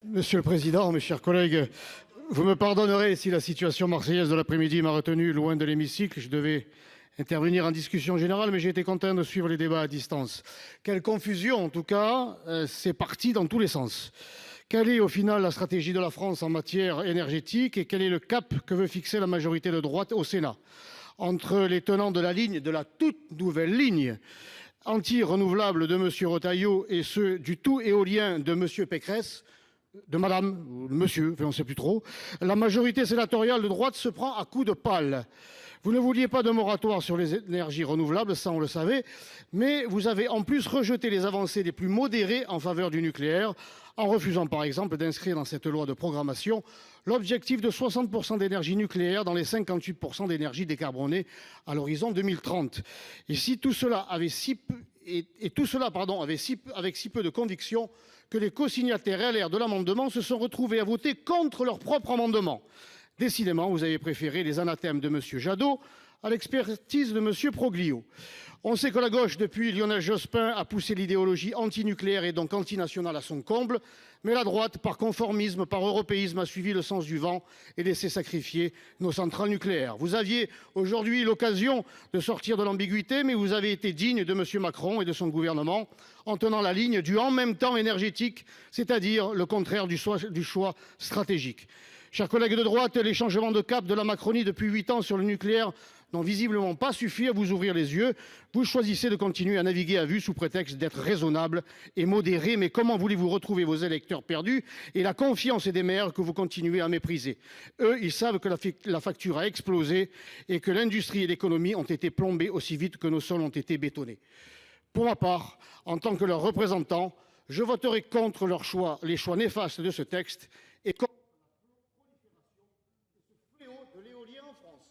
Monsieur le président, mes chers collègues, vous me pardonnerez si la situation marseillaise de l'après-midi m'a retenu loin de l'hémicycle. Je devais intervenir en discussion générale, mais j'ai été contraint de suivre les débats à distance. Quelle confusion, en tout cas, c'est parti dans tous les sens. Quelle est au final la stratégie de la France en matière énergétique et quel est le cap que veut fixer la majorité de droite au Sénat ? Entre les tenants de la ligne, de la toute nouvelle ligne anti-renouvelable de M. Retailleau et ceux du tout éolien de M. Pécresse, de madame, ou de monsieur, on ne sait plus trop, la majorité sénatoriale de droite se prend à coups de pelle. Vous ne vouliez pas de moratoire sur les énergies renouvelables, ça on le savait, mais vous avez en plus rejeté les avancées les plus modérées en faveur du nucléaire, en refusant par exemple d'inscrire dans cette loi de programmation l'objectif de 60% d'énergie nucléaire dans les 58% d'énergie décarbonée à l'horizon 2030. Et tout cela avait si peu avec si peu de conviction que les co-signataires LR de l'amendement se sont retrouvés à voter contre leur propre amendement. Décidément, vous avez préféré les anathèmes de M. Jadot à l'expertise de M. Proglio. On sait que la gauche, depuis Lionel Jospin, a poussé l'idéologie antinucléaire et donc antinationale à son comble, mais la droite, par conformisme, par européisme, a suivi le sens du vent et laissé sacrifier nos centrales nucléaires. Vous aviez aujourd'hui l'occasion de sortir de l'ambiguïté, mais vous avez été digne de M. Macron et de son gouvernement en tenant la ligne du « en même temps » énergétique, c'est-à-dire le contraire du choix stratégique. Chers collègues de droite, les changements de cap de la Macronie depuis 8 ans sur le nucléaire n'ont visiblement pas suffi à vous ouvrir les yeux. Vous choisissez de continuer à naviguer à vue sous prétexte d'être raisonnable et modéré. Mais comment voulez-vous retrouver vos électeurs perdus et la confiance des maires que vous continuez à mépriser ? Eux, ils savent que la facture a explosé et que l'industrie et l'économie ont été plombées aussi vite que nos sols ont été bétonnés. Pour ma part, en tant que leur représentant, je voterai contre les choix néfastes de ce texte et contre de l'éolien en France.